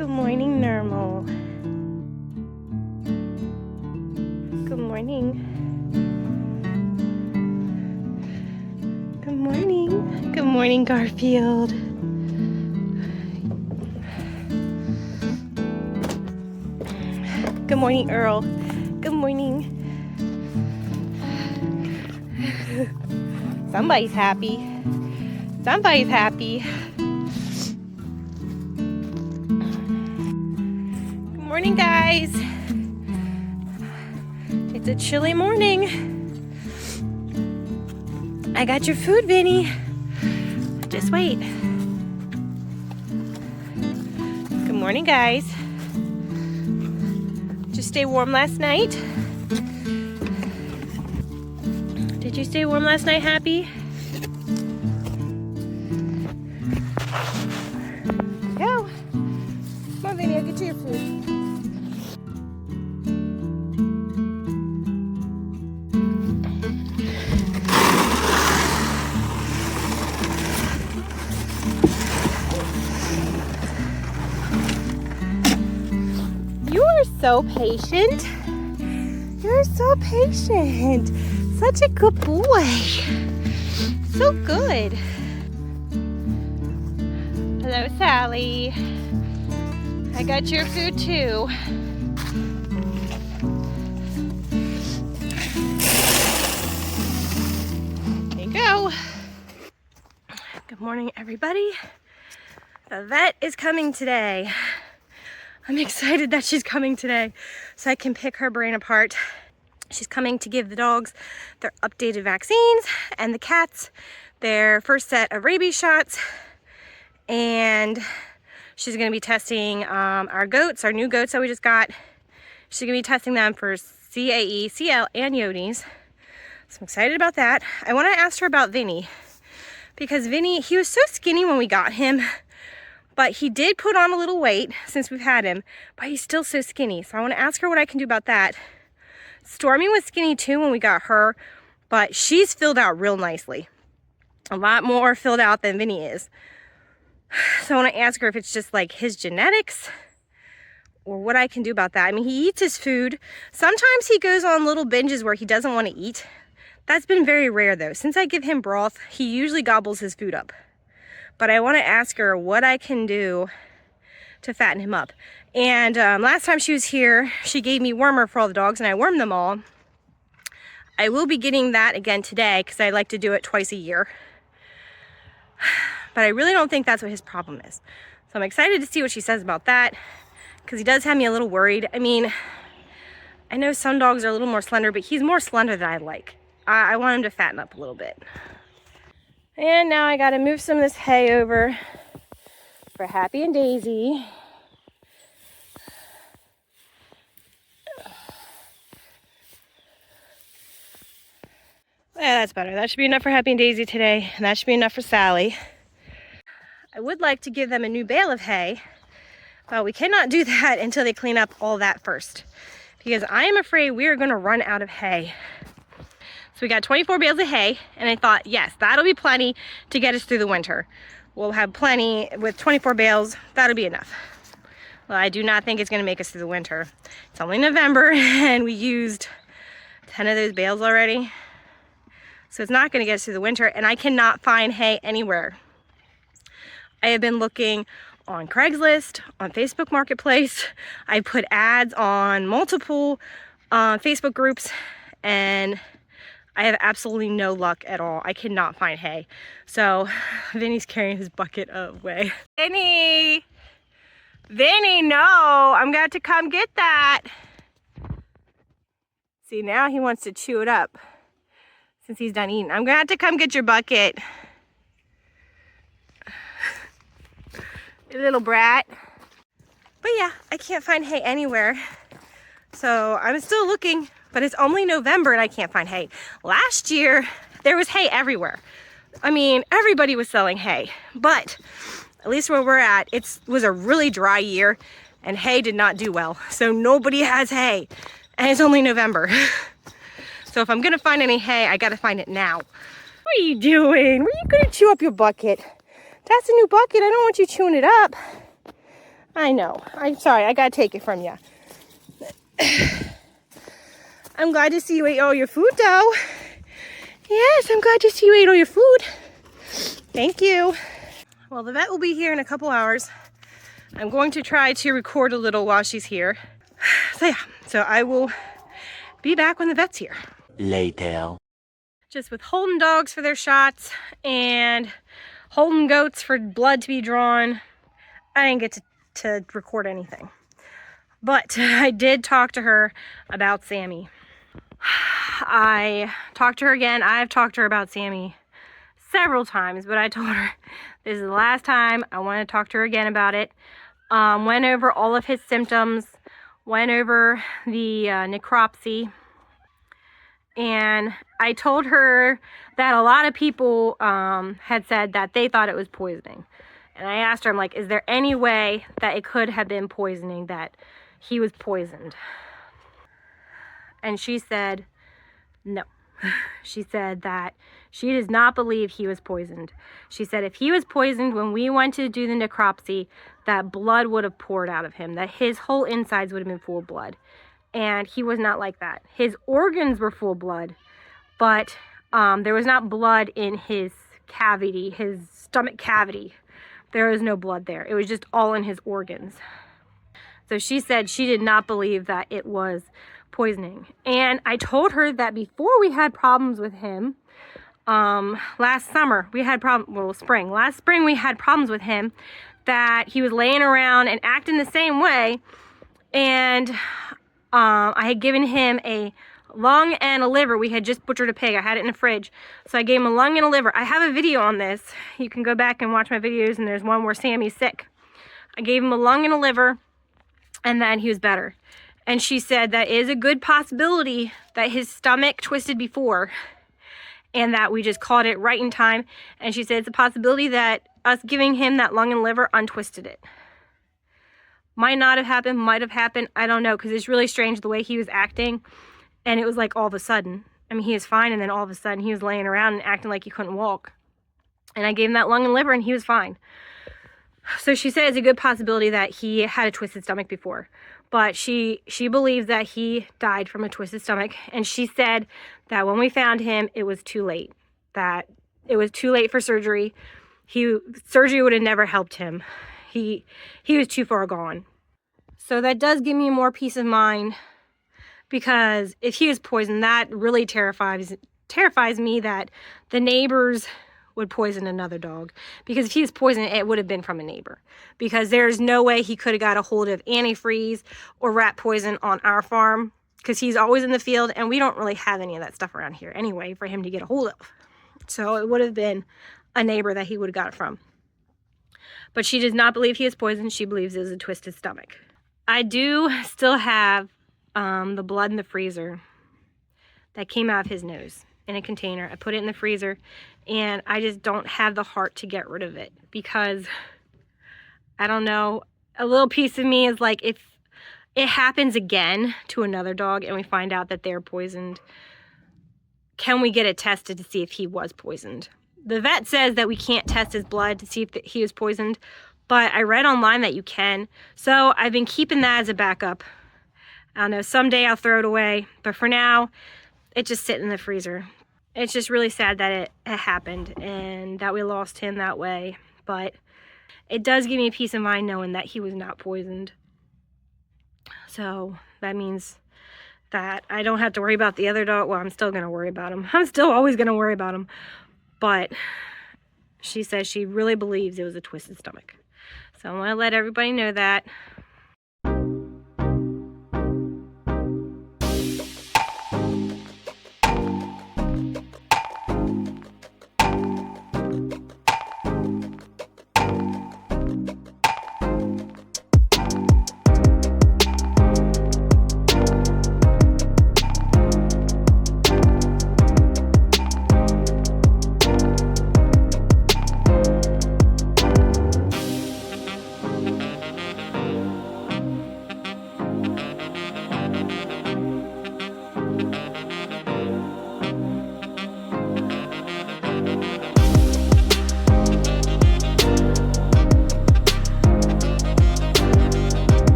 Good morning, Normal. Good morning. Good morning. Good morning, Garfield. Good morning, Earl. Good morning. Somebody's happy. Somebody's happy. Good morning, guys. It's a chilly morning. I got your food, Vinny. Just wait. Good morning, guys. Did you stay warm last night? Did you stay warm last night, Happy? Go. Come on, Vinny, I'll get you your food. You are so patient. You're so patient. Such a good boy. So good. Hello, Sally. I got your food too. There you go. Good morning, everybody. The vet is coming today. I'm excited that she's coming today so I can pick her brain apart. She's coming to give the dogs their updated vaccines and the cats their first set of rabies shots. And she's going to be testing our goats, our new goats that we just got. She's going to be testing them for CAE, CL, and Yodes. So I'm excited about that. I want to ask her about Vinny because Vinny, he was so skinny when we got him. But he did put on a little weight since we've had him, but he's still so skinny. So I want to ask her what I can do about that. Stormy was skinny too when we got her, but she's filled out real nicely. A lot more filled out than Vinny is. So I want to ask her if it's just like his genetics or what I can do about that. I mean, he eats his food. Sometimes he goes on little binges where he doesn't want to eat. That's been very rare though. Since I give him broth, he usually gobbles his food up. But I want to ask her what I can do to fatten him up. And last time she was here, she gave me wormer for all the dogs, and I wormed them all. I will be getting that again today because I like to do it twice a year. But I really don't think that's what his problem is. So I'm excited to see what she says about that because he does have me a little worried. I mean, I know some dogs are a little more slender, but he's more slender than I like. I want him to fatten up a little bit. And now I gotta move some of this hay over for Happy and Daisy. Yeah, that's better. That should be enough for Happy and Daisy today, and that should be enough for Sally. I would like to give them a new bale of hay, but we cannot do that until they clean up all that first, because I am afraid we are gonna run out of hay. So we got 24 bales of hay, and I thought, yes, that'll be plenty to get us through the winter. We'll have plenty with 24 bales, that'll be enough. Well, I do not think it's gonna make us through the winter. It's only November, and we used 10 of those bales already. So it's not gonna get us through the winter, and I cannot find hay anywhere. I have been looking on Craigslist, on Facebook Marketplace. I put ads on multiple Facebook groups, and I have absolutely no luck at all. I cannot find hay. So Vinny's carrying his bucket away. Vinny! Vinny, no! I'm going to come get that. See, now he wants to chew it up since he's done eating. I'm going to have to come get your bucket. You little brat. But yeah, I can't find hay anywhere. So I'm still looking. But it's only November and I can't find hay. Last year, there was hay everywhere. I mean, everybody was selling hay. But at least where we're at, it was a really dry year and hay did not do well. So nobody has hay. And it's only November. So if I'm gonna find any hay, I gotta find it now. What are you doing? Were you gonna chew up your bucket? That's a new bucket. I don't want you chewing it up. I know. I'm sorry. I gotta take it from you. I'm glad to see you ate all your food, though. Yes, I'm glad to see you ate all your food. Thank you. Well, the vet will be here in a couple hours. I'm going to try to record a little while she's here. So yeah, so I will be back when the vet's here. Later. Just with holding dogs for their shots and holding goats for blood to be drawn, I didn't get to record anything. But I did talk to her about Sammy. I talked to her again. I've talked to her about Sammy several times, but I told her this is the last time I want to talk to her again about it. Went over all of his symptoms, went over the necropsy, and I told her that a lot of people had said that they thought it was poisoning. And I asked her, I'm like, is there any way that it could have been poisoning, that he was poisoned? And she said no. She said that she does not believe he was poisoned. She said if he was poisoned when we went to do the necropsy, that blood would have poured out of him, that his whole insides would have been full of blood. And he was not like that. His organs were full of blood, but there was not blood in his cavity, his stomach cavity. There was no blood there. It was just all in his organs. So she said she did not believe that it was poisoning. And I told her that before we had problems with him, last summer we had last spring we had problems with him, that he was laying around and acting the same way. And I had given him a lung and a liver. We had just butchered a pig. I had it in the fridge. So I gave him a lung and a liver. I have a video on this. You can go back and watch my videos, and there's one where Sammy's sick. I gave him a lung and a liver, and then he was better. And she said that is a good possibility that his stomach twisted before, and that we just caught it right in time. And she said it's a possibility that us giving him that lung and liver untwisted it. Might not have happened, might have happened. I don't know, because it's really strange the way he was acting. And it was like all of a sudden. I mean, he was fine, and then all of a sudden he was laying around and acting like he couldn't walk. And I gave him that lung and liver, and he was fine. So she said it's a good possibility that he had a twisted stomach before. But she believes that he died from a twisted stomach. And she said that when we found him, it was too late. That it was too late for surgery. Surgery would have never helped him. He was too far gone. So that does give me more peace of mind, because if he was poisoned, that really terrifies me, that the neighbors would poison another dog. Because if he was poisoned, it would have been from a neighbor. Because there's no way he could have got a hold of antifreeze or rat poison on our farm, because he's always in the field, and we don't really have any of that stuff around here anyway for him to get a hold of. So it would have been a neighbor that he would have got it from. But she does not believe he is poisoned. She believes it was a twisted stomach. I do still have the blood in the freezer that came out of his nose in a container. I put it in the freezer, and I just don't have the heart to get rid of it, because I don't know, a little piece of me is like, if it happens again to another dog and we find out that they're poisoned, can we get it tested to see if he was poisoned? The vet says that we can't test his blood to see if he was poisoned, but I read online that you can. So I've been keeping that as a backup. I don't know, someday I'll throw it away, but for now, it just sits in the freezer. It's just really sad that it happened and that we lost him that way, but it does give me a peace of mind knowing that he was not poisoned. So that means that I don't have to worry about the other dog. Well, I'm still going to worry about him. I'm still always going to worry about him. But she says she really believes it was a twisted stomach. So I want to let everybody know that.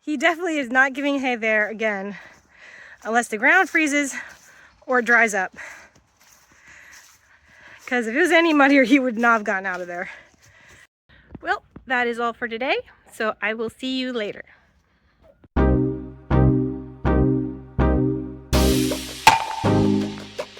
He definitely is not giving hay there again, unless the ground freezes or dries up. Because if it was any muddier, he would not have gotten out of there. Well, that is all for today, so I will see you later.